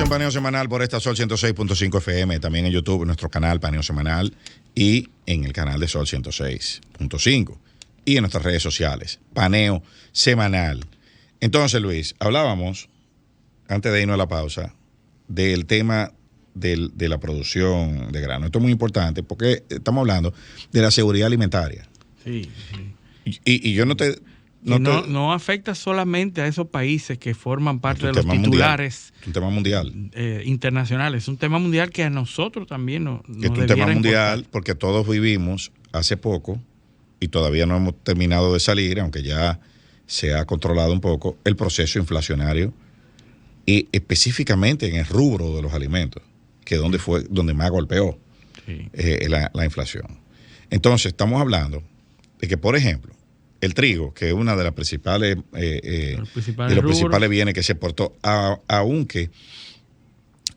en Paneo Semanal por esta Sol 106.5 FM, también en YouTube, en nuestro canal Paneo Semanal y en el canal de Sol 106.5 y en nuestras redes sociales, Paneo Semanal. Entonces, Luis, hablábamos, antes de irnos a la pausa, del tema de la producción de grano. Esto es muy importante porque estamos hablando de la seguridad alimentaria. Sí. Y yo no afecta solamente a esos países que forman parte de los titulares mundial, un tema mundial internacionales. Es un tema mundial que a nosotros también nos es un tema mundial importar. Porque todos vivimos hace poco y todavía no hemos terminado de salir, aunque ya se ha controlado un poco el proceso inflacionario y específicamente en el rubro de los alimentos, que es donde más golpeó la inflación. Entonces estamos hablando de que, por ejemplo, el trigo, que es una de las principales, principales bienes que se exportó, aunque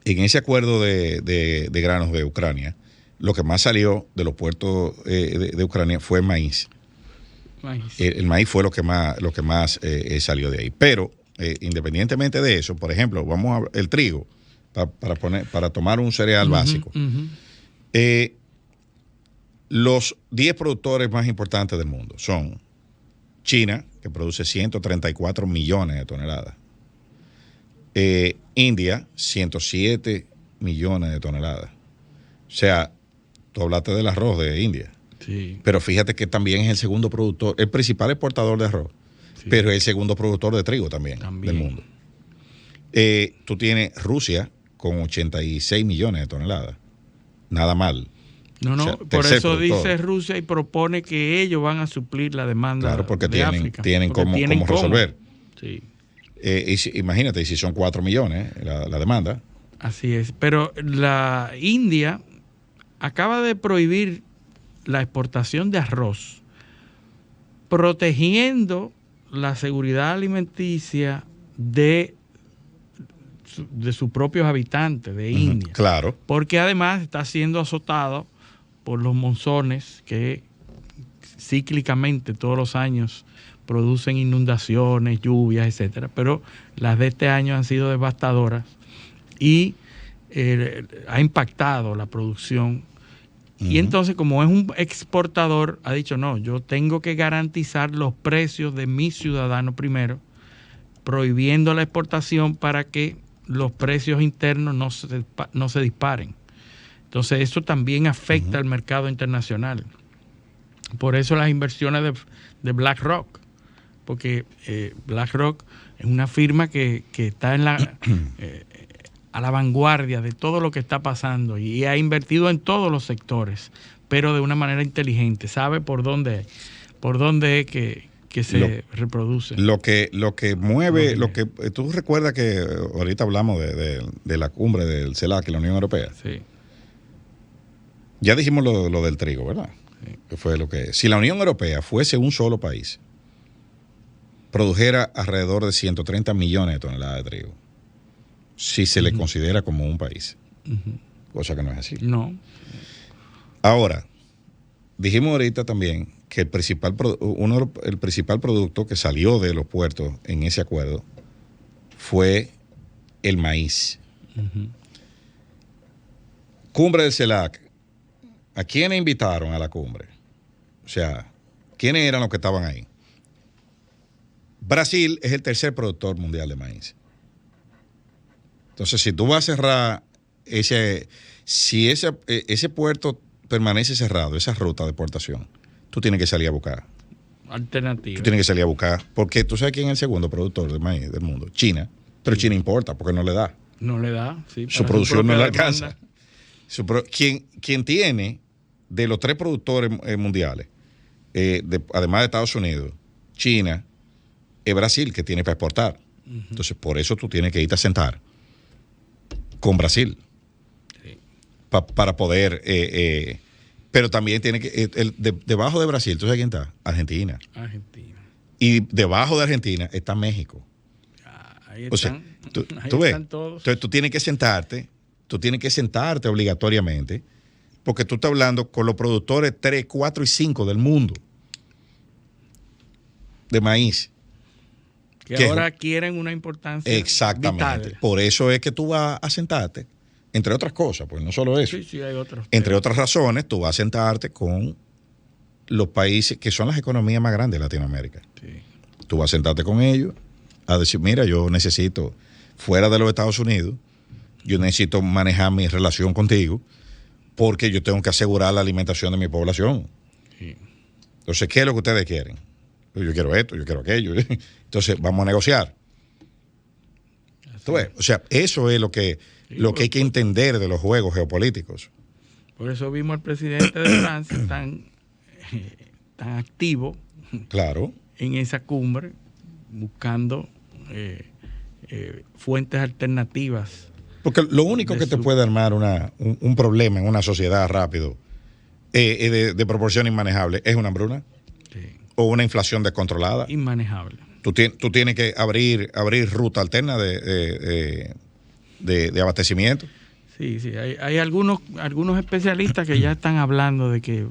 en ese acuerdo de granos de Ucrania, lo que más salió de los puertos de Ucrania fue el maíz. El maíz fue lo que más salió de ahí. Pero independientemente de eso, por ejemplo, vamos a el trigo, para tomar un cereal básico. Los 10 productores más importantes del mundo son China, que produce 134 millones de toneladas. India, 107 millones de toneladas. O sea, tú hablaste del arroz de India. Sí. Pero fíjate que también es el segundo productor, el principal exportador de arroz, pero es el segundo productor de trigo también. Del mundo. Tú tienes Rusia con 86 millones de toneladas. Nada mal. No, o sea, por eso dice Rusia y propone que ellos van a suplir la demanda. Claro, porque de África, tienen cómo resolver. Sí. Imagínate, si son 4 millones la demanda. Así es. Pero la India acaba de prohibir la exportación de arroz, protegiendo la seguridad alimenticia de sus propios habitantes de India. Claro. Porque además está siendo azotado por los monzones que cíclicamente todos los años producen inundaciones, lluvias, etcétera, pero las de este año han sido devastadoras y ha impactado la producción. Y entonces, como es un exportador, ha dicho, no, yo tengo que garantizar los precios de mis ciudadanos primero, prohibiendo la exportación para que los precios internos no se disparen. Entonces, eso también afecta al mercado internacional. Por eso las inversiones de BlackRock, porque BlackRock es una firma que está en a la vanguardia de todo lo que está pasando y ha invertido en todos los sectores, pero de una manera inteligente. Sabe por dónde es que se reproduce. Lo que mueve, tú recuerdas que ahorita hablamos de la cumbre del CELAC y la Unión Europea. Sí. Ya dijimos lo del trigo, ¿verdad? Sí. Que fue si la Unión Europea fuese un solo país, produjera alrededor de 130 millones de toneladas de trigo, si se le considera como un país. Cosa que no es así. No. Ahora, dijimos ahorita también que el principal producto que salió de los puertos en ese acuerdo fue el maíz. Cumbre del CELAC. ¿A quiénes invitaron a la cumbre? O sea, ¿quiénes eran los que estaban ahí? Brasil es el tercer productor mundial de maíz. Entonces, si tú vas a cerrar ese puerto permanece cerrado, esa ruta de exportación, tú tienes que salir a buscar alternativas. Tú tienes que salir a buscar, porque tú sabes quién es el segundo productor de maíz del mundo, China, pero China importa porque no le da. No le da, sí. Su producción no le alcanza. Quien tiene de los 3 productores mundiales, además de Estados Unidos, China, es Brasil, que tiene para exportar. Entonces, por eso tú tienes que irte a sentar con Brasil para poder, pero también tiene que, debajo de Brasil, ¿tú sabes quién está? Argentina. Y debajo de Argentina está México. Ahí están, o sea, tú ves, entonces tú tienes que sentarte obligatoriamente, porque tú estás hablando con los productores 3, 4 y 5 del mundo de maíz. que ahora adquieren una importancia exactamente. vital. Por eso es que tú vas a sentarte, entre otras cosas, pues no solo eso. Sí, hay otros entre temas. otras razones, tú vas a sentarte con los países que son las economías más grandes de Latinoamérica. Sí. Tú vas a sentarte con ellos a decir, mira, yo necesito, fuera de los Estados Unidos, yo necesito manejar mi relación contigo porque yo tengo que asegurar la alimentación de mi población. Sí. Entonces, ¿qué es lo que ustedes quieren? Yo quiero esto, yo quiero aquello. Entonces, vamos a negociar. ¿Tú ves? O sea, eso es lo que hay que entender de los juegos geopolíticos. Por eso vimos al presidente de Francia tan activo, claro, en esa cumbre, buscando fuentes alternativas. Porque lo único que te puede armar un problema en una sociedad rápido, de proporción inmanejable, es una hambruna. Sí. O una inflación descontrolada. Inmanejable. Tú tienes que abrir ruta alterna de abastecimiento. Sí. Hay algunos especialistas que ya están hablando de que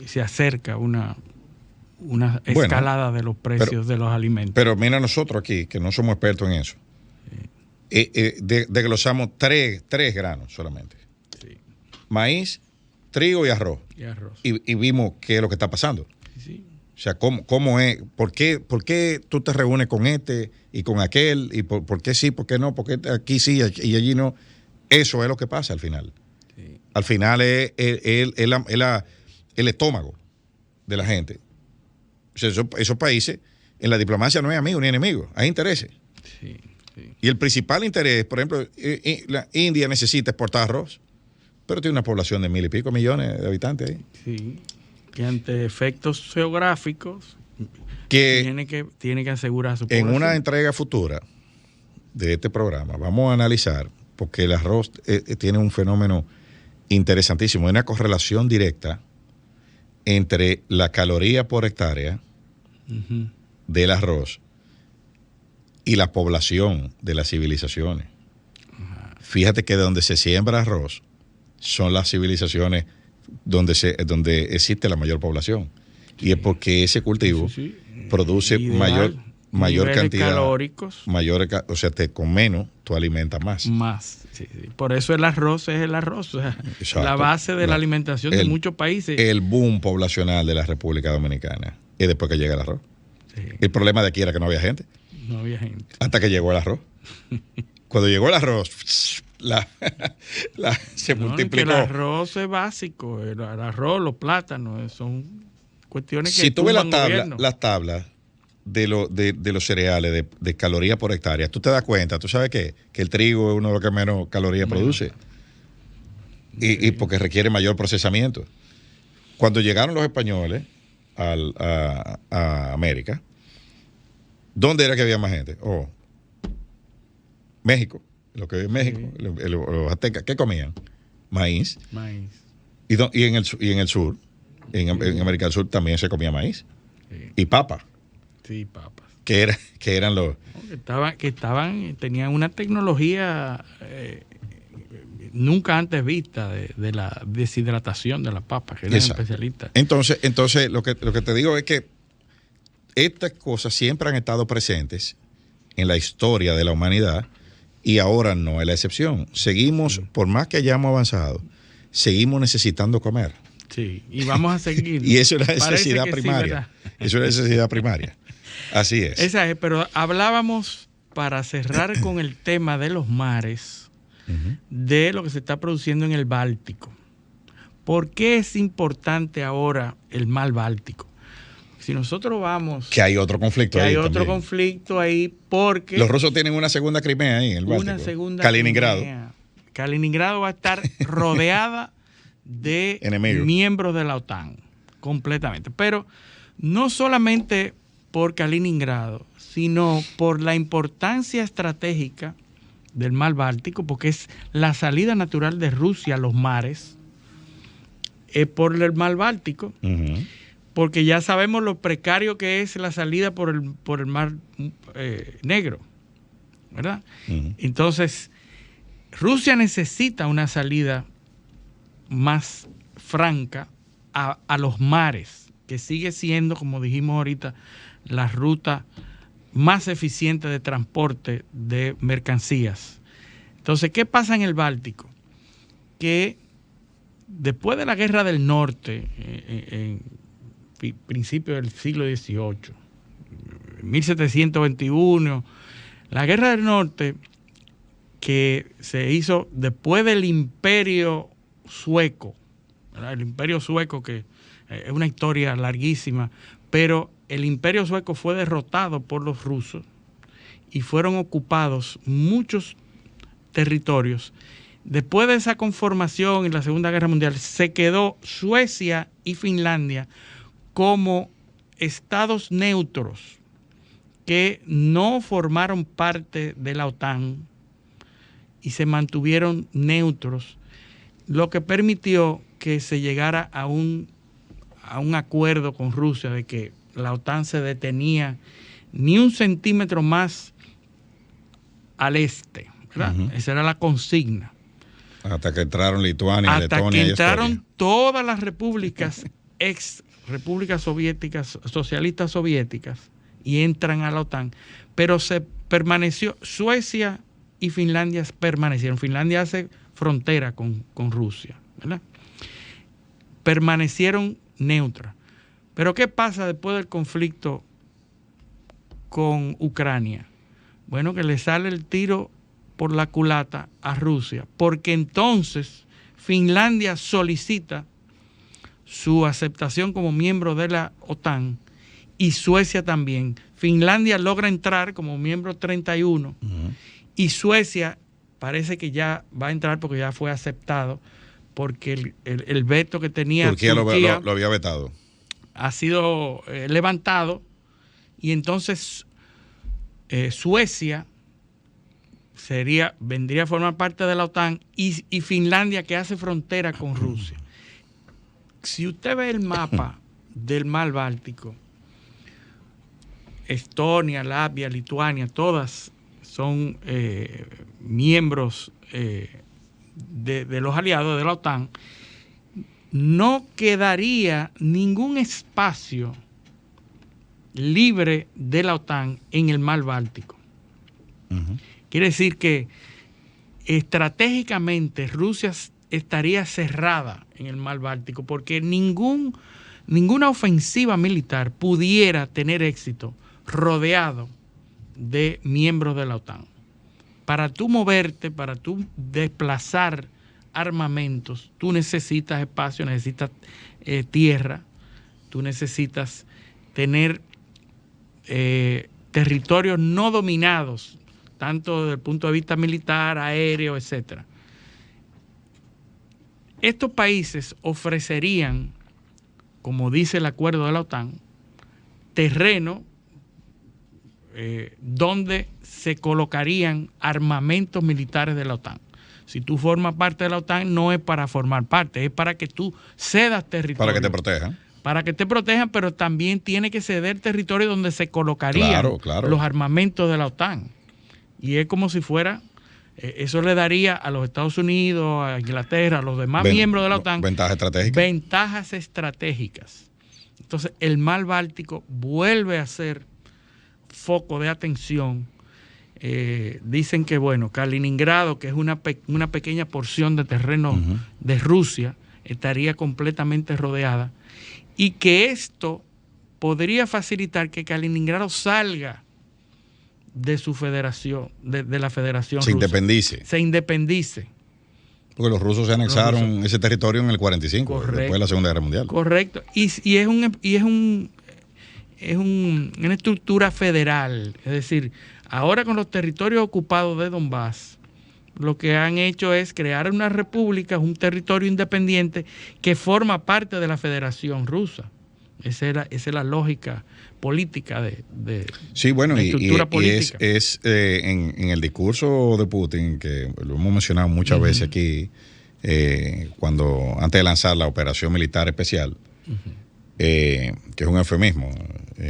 se acerca una escalada de los precios de los alimentos. Pero mira nosotros aquí, que no somos expertos en eso. Desglosamos tres granos solamente. Sí. Maíz, trigo y arroz. Y vimos qué es lo que está pasando. Sí. O sea, ¿cómo es? ¿Por qué tú te reúnes con este y con aquel? ¿Y por qué sí, por qué no? ¿Por qué aquí sí y allí no? Eso es lo que pasa al final. Sí. Al final es el estómago de la gente. O sea, esos países, en la diplomacia no hay amigos ni enemigos, hay intereses. Sí. Y el principal interés, por ejemplo, la India necesita exportar arroz, pero tiene una población de 1,000 y pico millones de habitantes ahí. Sí. Que ante efectos geográficos Que tiene que asegurar su población. En una entrega futura de este programa vamos a analizar, porque el arroz tiene un fenómeno interesantísimo, una correlación directa entre la caloría por hectárea del arroz y la población de las civilizaciones. Fíjate que donde se siembra arroz son las civilizaciones donde existe la mayor población. Sí. Y es porque ese cultivo produce mayor cantidad calóricos. O sea, con menos tú alimentas más. Sí. Por eso el arroz es el arroz. O sea, la base de la alimentación de muchos países. El boom poblacional de la República Dominicana es después que llega el arroz. Sí. El problema de aquí era que no había gente. No había gente. Hasta que llegó el arroz. Cuando llegó el arroz, se multiplicó. El arroz es básico. El arroz, los plátanos, son cuestiones que si tú ves las tablas de los cereales de calorías por hectárea, tú te das cuenta, tú sabes que el trigo es uno de los que menos calorías produce. Y porque requiere mayor procesamiento. Cuando llegaron los españoles a América, ¿dónde era que había más gente? México. Lo que había en México, los aztecas, ¿qué comían? Maíz. Y en el sur, en América del Sur también se comía maíz. Sí. Y papa. Sí, papas. Que eran los... tenían una tecnología nunca antes vista de la deshidratación de la papa, que eran especialistas. Entonces lo que te digo es que estas cosas siempre han estado presentes en la historia de la humanidad y ahora no es la excepción. Seguimos, por más que hayamos avanzado, seguimos necesitando comer. Sí, y vamos a seguir. Y eso es la necesidad primaria. Eso es la necesidad primaria. Así es. Esa es, pero hablábamos, para cerrar con el tema de los mares, de lo que se está produciendo en el Báltico. ¿Por qué es importante ahora el mar Báltico? Si nosotros vamos... Que hay otro conflicto ahí. Hay otro conflicto ahí porque... Los rusos tienen una segunda Crimea ahí en el Báltico. Una segunda Kaliningrado. Crimea. Kaliningrado va a estar rodeada de enemigos, miembros de la OTAN, completamente. Pero no solamente por Kaliningrado, sino por la importancia estratégica del mar Báltico, porque es la salida natural de Rusia a los mares, por el mar Báltico, porque ya sabemos lo precario que es la salida por el mar Negro, ¿verdad? Entonces, Rusia necesita una salida más franca a los mares, que sigue siendo, como dijimos ahorita, la ruta más eficiente de transporte de mercancías. Entonces, ¿qué pasa en el Báltico? Que después de la Guerra del Norte, en principios del siglo XVIII, 1721, la Guerra del Norte, que se hizo después del Imperio Sueco, ¿verdad? El Imperio Sueco, que es una historia larguísima, pero el Imperio Sueco fue derrotado por los rusos y fueron ocupados muchos territorios. Después de esa conformación en la Segunda Guerra Mundial, se quedó Suecia y Finlandia como estados neutros que no formaron parte de la OTAN y se mantuvieron neutros, lo que permitió que se llegara a un acuerdo con Rusia de que la OTAN se detenía ni un centímetro más al este, ¿verdad? Esa era la consigna. Hasta que entraron Lituania, hasta Letonia que y entraron Estonia. todas las repúblicas, ex repúblicas soviéticas, socialistas soviéticas, y entran a la OTAN. Pero se permaneció, Suecia y Finlandia permanecieron. Finlandia hace frontera con Rusia, ¿verdad? Permanecieron neutras. Pero ¿qué pasa después del conflicto con Ucrania? Bueno, que le sale el tiro por la culata a Rusia, porque entonces Finlandia solicita su aceptación como miembro de la OTAN y Suecia también. Finlandia logra entrar como miembro 31 y Suecia parece que ya va a entrar porque ya fue aceptado, porque el veto que tenía Turquía Turquía lo había vetado. Ha sido levantado, y entonces Suecia vendría a formar parte de la OTAN y Finlandia, que hace frontera con Rusia. Si usted ve el mapa del mar Báltico, Estonia, Latvia, Lituania, todas son miembros de los aliados de la OTAN. No quedaría ningún espacio libre de la OTAN en el mar Báltico. Quiere decir que estratégicamente Rusia estaría cerrada en el mar Báltico, porque ninguna ofensiva militar pudiera tener éxito rodeado de miembros de la OTAN. Para tú moverte, para tú desplazar armamentos, tú necesitas espacio, necesitas tierra, tú necesitas tener territorios no dominados, tanto desde el punto de vista militar, aéreo, etc. Estos países ofrecerían, como dice el acuerdo de la OTAN, terreno donde se colocarían armamentos militares de la OTAN. Si tú formas parte de la OTAN, no es para formar parte, es para que tú cedas territorio. Para que te protejan. Para que te protejan, pero también tiene que ceder territorio donde se colocarían claro. los armamentos de la OTAN. Y es como si fuera, eso le daría a los Estados Unidos, a Inglaterra, a los demás miembros de la OTAN, ventajas estratégicas. Entonces, el mar Báltico vuelve a ser foco de atención. Dicen que, bueno, Kaliningrado, que es una pequeña porción de terreno de Rusia, estaría completamente rodeada, y que esto podría facilitar que Kaliningrado salga de su federación, de la federación rusa. Se independice. Porque los rusos se anexaron ese territorio en el 45, correcto, después de la Segunda Guerra Mundial. Correcto. Y es una estructura federal. Es decir, ahora con los territorios ocupados de Donbass, lo que han hecho es crear una república, un territorio independiente que forma parte de la Federación Rusa. Esa es la lógica política de sí, bueno, la estructura política. En el discurso de Putin, que lo hemos mencionado muchas veces aquí, antes de lanzar la operación militar especial, que es un eufemismo.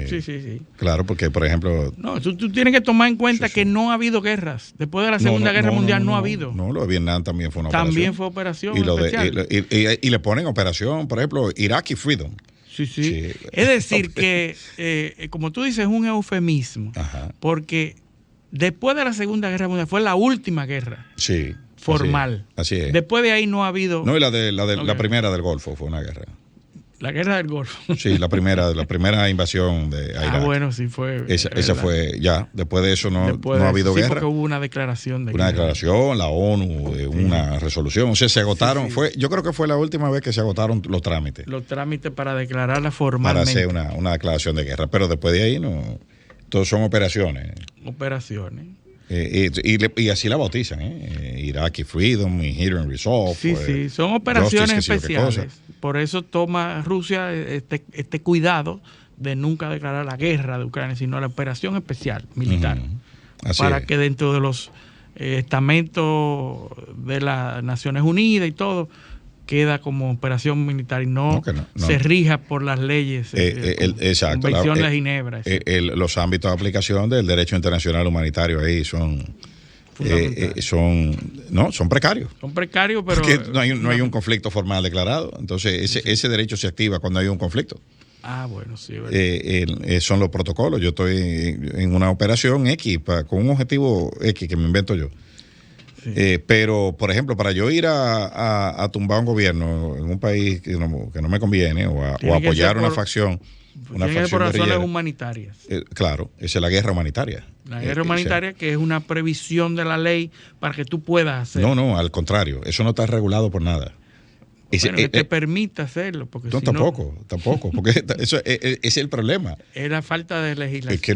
Sí. Claro, porque, por ejemplo... No, tú tienes que tomar en cuenta que no ha habido guerras. Después de la Segunda Guerra Mundial no ha habido. No, lo de Vietnam también fue una operación. También fue operación especial. Y le ponen operación, por ejemplo, Iraqi Freedom. Sí, sí. Sí. Es decir, que, como tú dices, es un eufemismo, Ajá. porque después de la Segunda Guerra Mundial fue la última guerra formal. Así es. Después de ahí no ha habido... No, y la primera del Golfo fue una guerra. La guerra del Golfo. Sí, la primera invasión de Irak. Ah, bueno, sí fue. Esa fue ya. Después de eso no ha habido guerra. Porque hubo una declaración de una declaración, la ONU, una resolución. O sea, se agotaron. Yo creo que fue la última vez que se agotaron los trámites. Los trámites para declararla formalmente. Para hacer una declaración de guerra. Pero después de ahí no. Todos son operaciones. Operaciones. Y así la bautizan, Iraqi Freedom y Hear and Resolve. Sí, son operaciones especiales. Por eso toma Rusia este cuidado de nunca declarar la guerra de Ucrania, sino la operación especial militar. Para que dentro de los estamentos de las Naciones Unidas y todo, queda como operación militar y no se rija por las leyes, exacto, Convención de Ginebra. Los ámbitos de aplicación del derecho internacional humanitario ahí son precarios. Son precarios, pero... Porque no hay un conflicto formal declarado. Entonces, ese derecho se activa cuando hay un conflicto. Ah, bueno, sí. Son los protocolos. Yo estoy en una operación X, con un objetivo X que me invento yo. Sí. Pero, por ejemplo, para yo ir a tumbar un gobierno en un país que no me conviene o apoyar una facción... por razones humanitarias. Claro, esa es la guerra humanitaria. La guerra humanitaria, que es una previsión de la ley para que tú puedas hacer. No, al contrario, eso no está regulado por nada. Bueno, que te permita hacerlo. Porque no, tampoco, porque ese es el problema. Es la falta de legislación. Es que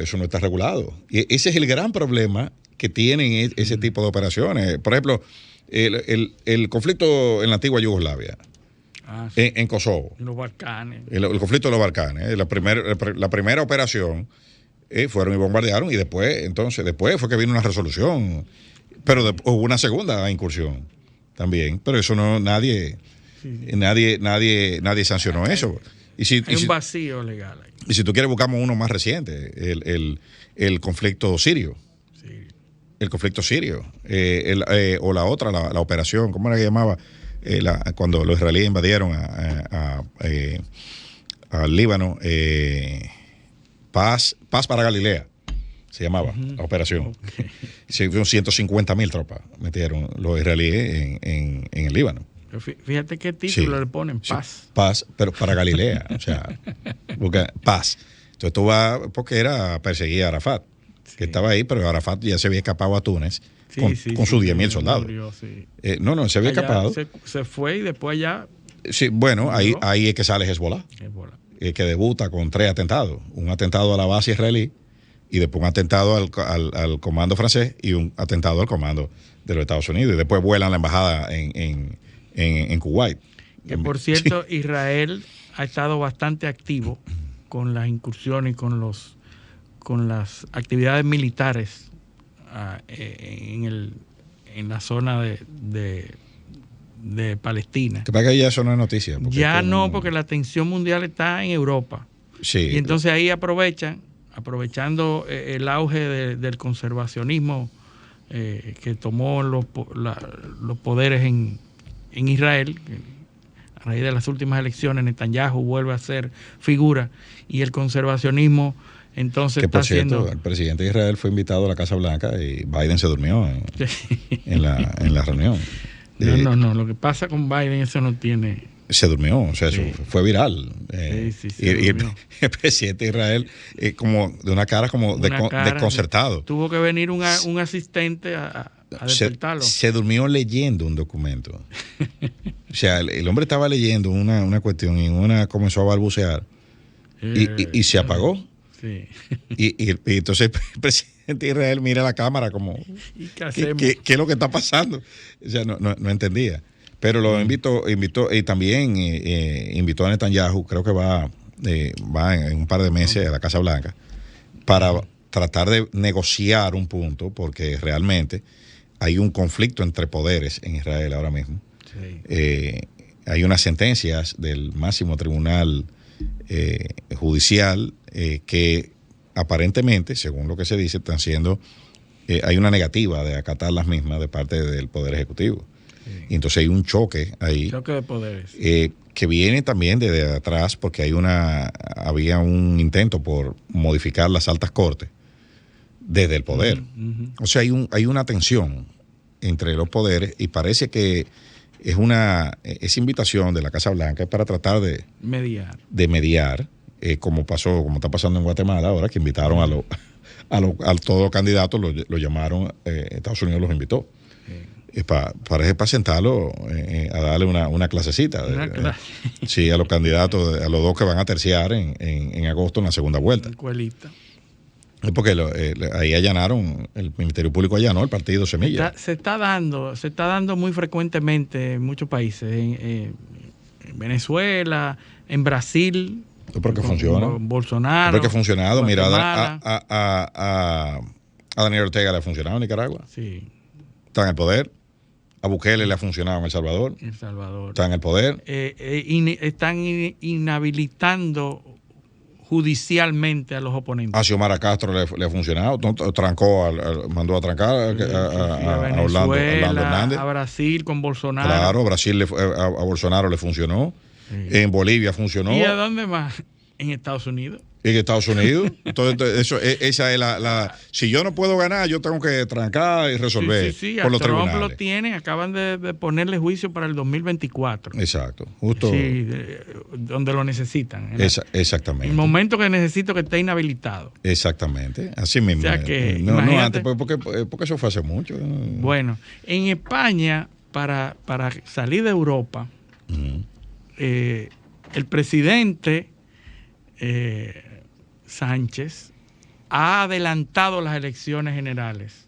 eso no está regulado. Y ese es el gran problema que tienen ese tipo de operaciones. Por ejemplo, el conflicto en la antigua Yugoslavia. En Kosovo. Los Balcanes. El conflicto de los Balcanes. La primera operación fueron y bombardearon y después fue que vino una resolución. Pero hubo una segunda incursión también. Pero eso nadie sancionó eso. Hay un vacío legal ahí. Y si tú quieres buscamos uno más reciente, el conflicto sirio. El conflicto sirio. O la otra, la operación, ¿cómo era que llamaba? Cuando los israelíes invadieron al Líbano, Paz para Galilea, se llamaba la operación. Okay. Se fueron 150,000 tropas, metieron los israelíes en el Líbano. Fíjate qué título le ponen, Paz. Sí, Paz, pero para Galilea, o sea, Paz. Entonces tú vas, porque era perseguir a Arafat, que estaba ahí, pero Arafat ya se había escapado a Túnez. Con sus 10,000 soldados. Murió, se había escapado. Se fue y después ya... Sí, bueno, ahí es que sale Hezbollah. Que debuta con 3 atentados. Un atentado a la base israelí y después un atentado al comando francés y un atentado al comando de los Estados Unidos. Y después vuelan la embajada en Kuwait. Que por cierto, Israel ha estado bastante activo con las incursiones y con las actividades militares en la zona de Palestina. Que para que ya eso no es noticia. Porque la atención mundial está en Europa. Sí. Y entonces ahí aprovechando el auge del conservacionismo que tomó los poderes en Israel, a raíz de las últimas elecciones, Netanyahu vuelve a ser figura y el conservacionismo... Entonces que por cierto, el presidente de Israel fue invitado a la Casa Blanca y Biden se durmió en la reunión. No, lo que pasa con Biden, eso no tiene... Se durmió, o sea, eso fue viral. Y el presidente de Israel como de una cara como desconcertado. Tuvo que venir un asistente a despertarlo. Se durmió leyendo un documento. O sea, el hombre estaba leyendo una cuestión y comenzó a balbucear y se apagó. Sí. Y entonces el presidente de Israel mira a la cámara como ¿qué es lo que está pasando? O sea, no entendía. Pero lo invitó y también invitó a Netanyahu, creo que va en un par de meses a la Casa Blanca para tratar de negociar un punto, porque realmente hay un conflicto entre poderes en Israel ahora mismo. Sí. Hay unas sentencias del máximo tribunal judicial que aparentemente, según lo que se dice, están siendo hay una negativa de acatar las mismas de parte del Poder Ejecutivo. Sí. Y entonces hay un choque ahí. Choque de poderes. que viene también desde atrás porque había un intento por modificar las altas cortes desde el poder. O sea, hay una tensión entre los poderes y parece que esa invitación de la Casa Blanca es para tratar de mediar, como está pasando en Guatemala ahora, que invitaron a todos los candidatos, lo llamaron, Estados Unidos los invitó. Parece para sentarlo a darle una clasecita. Sí, a los candidatos, a los dos que van a terciar en agosto en la segunda vuelta. Escuelita. Porque ahí allanaron, el Ministerio Público allanó el partido Semilla. Se está dando muy frecuentemente en muchos países, en Venezuela, en Brasil. Porque funciona. Bolsonaro. Porque ha funcionado. Mira, a Daniel Ortega le ha funcionado en Nicaragua. Sí. Está en el poder. A Bukele le ha funcionado en El Salvador. Está en el poder. Están inhabilitando judicialmente a los oponentes. A Xiomara Castro le ha funcionado. Mandó a trancar a Orlando Hernández. A Brasil con Bolsonaro. Claro, a Bolsonaro le funcionó. Sí. En Bolivia funcionó. ¿Y a dónde más? En Estados Unidos. En Estados Unidos. Entonces, esa es si yo no puedo ganar, yo tengo que trancar y resolver por los Trump tribunales. Lo tienen, acaban de ponerle juicio para el 2024. Exacto. Justo. Sí, donde lo necesitan. Exactamente. El momento que necesito que esté inhabilitado. Exactamente. Así mismo. O sea que, no antes, porque eso fue hace mucho. Bueno, en España, para salir de Europa, el presidente Sánchez ha adelantado las elecciones generales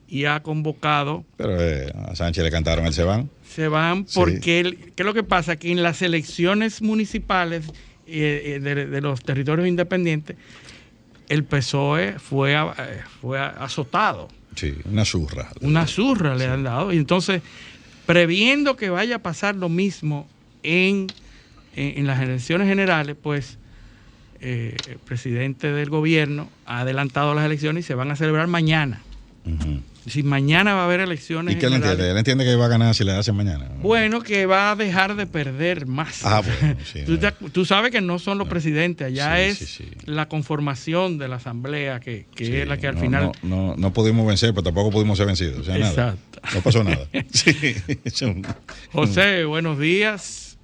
y ha convocado. Pero a Sánchez le cantaron el se van. Se van porque, ¿qué es lo que pasa? Que en las elecciones municipales de los territorios independientes, el PSOE fue azotado. Sí, una zurra. Una zurra le han dado. Y entonces, previendo que vaya a pasar lo mismo en las elecciones generales, pues el presidente del gobierno ha adelantado las elecciones y se van a celebrar mañana. Si mañana va a haber elecciones. ¿Y qué le entiende? ¿Él entiende que va a ganar si le hacen mañana? Bueno, que va a dejar de perder más. Bueno, sí. Tú sabes que no son los presidentes, allá es la conformación de la asamblea que es la que al final. No pudimos vencer, pero tampoco pudimos ser vencidos. O sea, exacto. Nada. No pasó nada. José, buenos días.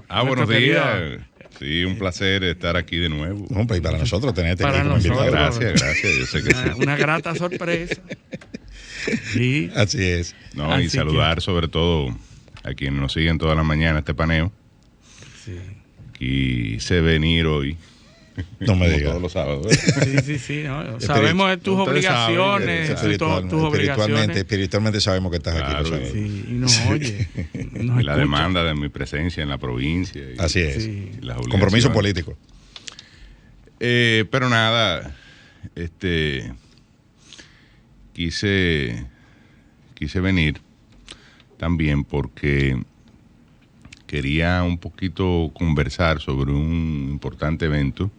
Buenos días. Sí, un placer estar aquí de nuevo. Y para nosotros tenerte aquí como invitado. Gracias. Yo sé que una grata sorpresa. Sí. Así es. Y saludar sobre todo a quienes nos siguen toda la mañana este paneo. Sí. Quise venir hoy. No me digas. Todos los sábados. Sí. No. Sabemos de tus obligaciones. Espiritualmente sabemos que estás aquí. Sí, y nos oye. Y la demanda de mi presencia en la provincia. Así es. Compromiso político. Pero nada, quise venir también porque quería un poquito conversar sobre un importante evento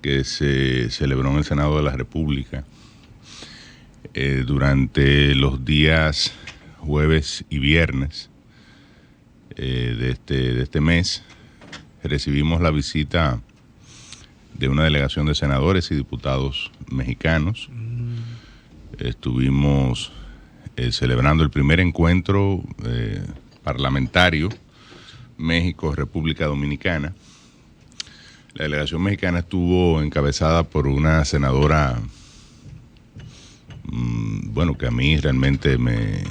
que se celebró en el Senado de la República durante los días jueves y viernes de este mes. Recibimos la visita de una delegación de senadores y diputados mexicanos. Estuvimos celebrando el primer encuentro parlamentario México-República Dominicana. La delegación mexicana estuvo encabezada por una senadora, que a mí realmente me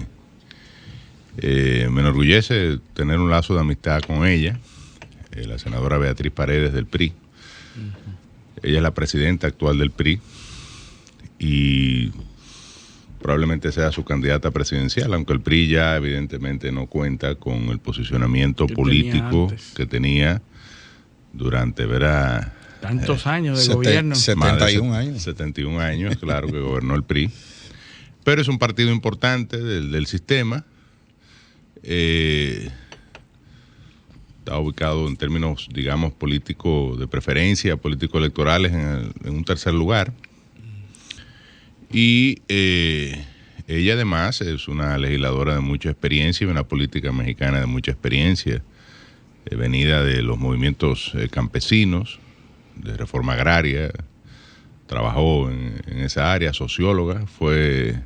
enorgullece tener un lazo de amistad con ella, la senadora Beatriz Paredes del PRI. Ella es la presidenta actual del PRI y probablemente sea su candidata presidencial, aunque el PRI ya evidentemente no cuenta con el posicionamiento político que tenía durante tantos años de gobierno. 71 años. 71 años, claro, que gobernó el PRI. Pero es un partido importante del sistema. Está ubicado en términos, digamos, políticos de preferencia, políticos electorales, en un tercer lugar. Y ella además es una legisladora de mucha experiencia y una política mexicana de mucha experiencia. venida de los movimientos campesinos, de reforma agraria, trabajó en esa área, socióloga, fue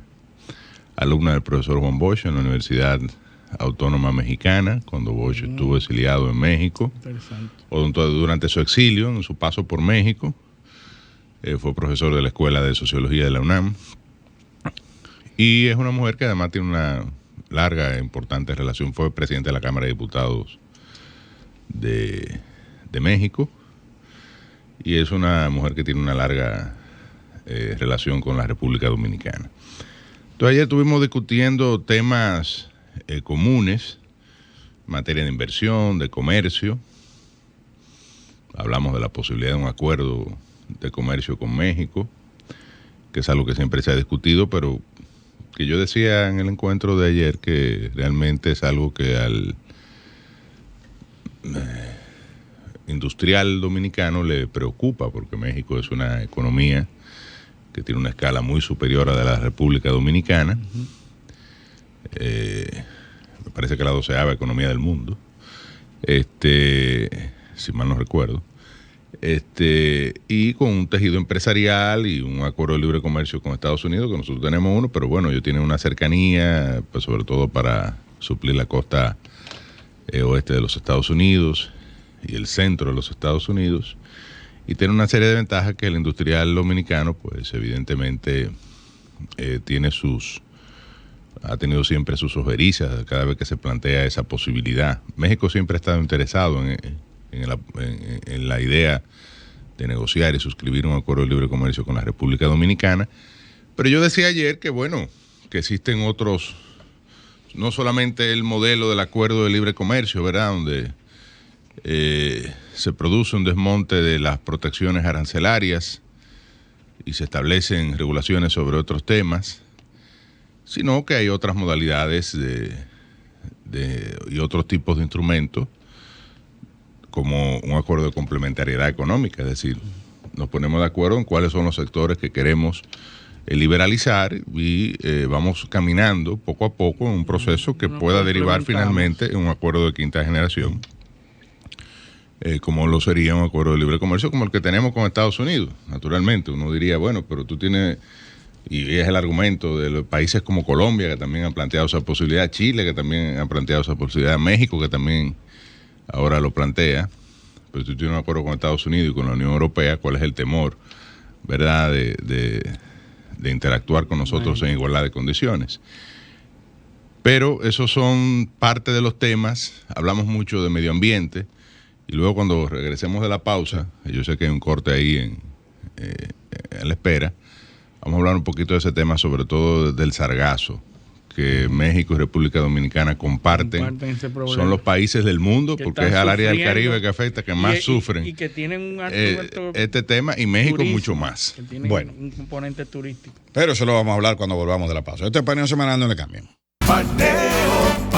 alumna del profesor Juan Bosch en la Universidad Autónoma Mexicana, cuando Bosch estuvo exiliado en México. Interesante. Durante su exilio, en su paso por México, fue profesor de la Escuela de Sociología de la UNAM. Y es una mujer que además tiene una larga e importante relación. Fue presidente de la Cámara de Diputados de México. Y es una mujer que tiene una larga relación con la República Dominicana. Entonces ayer estuvimos discutiendo temas comunes, en materia de inversión, de comercio. Hablamos de la posibilidad de un acuerdo de comercio con México, que es algo que siempre se ha discutido, pero que yo decía en el encuentro de ayer que realmente es algo que al industrial dominicano le preocupa, porque México es una economía que tiene una escala muy superior a la República Dominicana. Me parece que la 12ª economía del mundo, si mal no recuerdo. Y con un tejido empresarial y un acuerdo de libre comercio con Estados Unidos, que nosotros tenemos uno, pero bueno, ellos tienen una cercanía, pues sobre todo para suplir la costa oeste de los Estados Unidos y el centro de los Estados Unidos, y tiene una serie de ventajas que el industrial dominicano, pues evidentemente ha tenido siempre sus ojerizas cada vez que se plantea esa posibilidad. México siempre ha estado interesado en la idea de negociar y suscribir un acuerdo de libre comercio con la República Dominicana, pero yo decía ayer que bueno, que existen otros, no solamente el modelo del acuerdo de libre comercio, ¿verdad?, donde se produce un desmonte de las protecciones arancelarias y se establecen regulaciones sobre otros temas, sino que hay otras modalidades y otros tipos de instrumentos, como un acuerdo de complementariedad económica, es decir, nos ponemos de acuerdo en cuáles son los sectores que queremos liberalizar y vamos caminando poco a poco en un proceso que pueda derivar finalmente en un acuerdo de quinta generación, como lo sería un acuerdo de libre comercio como el que tenemos con Estados Unidos. Naturalmente, uno diría, bueno, pero tú tienes, y es el argumento de los países como Colombia, que también han planteado esa posibilidad, Chile, que también ha planteado esa posibilidad, México, que también ahora lo plantea, pero tú tienes un acuerdo con Estados Unidos y con la Unión Europea, ¿cuál es el temor, verdad, de interactuar con nosotros en igualdad de condiciones? Pero esos son parte de los temas. Hablamos mucho de medio ambiente y luego cuando regresemos de la pausa, yo sé que hay un corte ahí en la espera, vamos a hablar un poquito de ese tema, sobre todo del sargazo, que México y República Dominicana comparten son los países del mundo, porque es al área del Caribe que afecta, que más sufren y que tienen un alto este tema, y México turismo, mucho más. Que tienen un componente turístico. Pero eso lo vamos a hablar cuando volvamos de la pausa. Este es Paneo Semanal, no le cambien.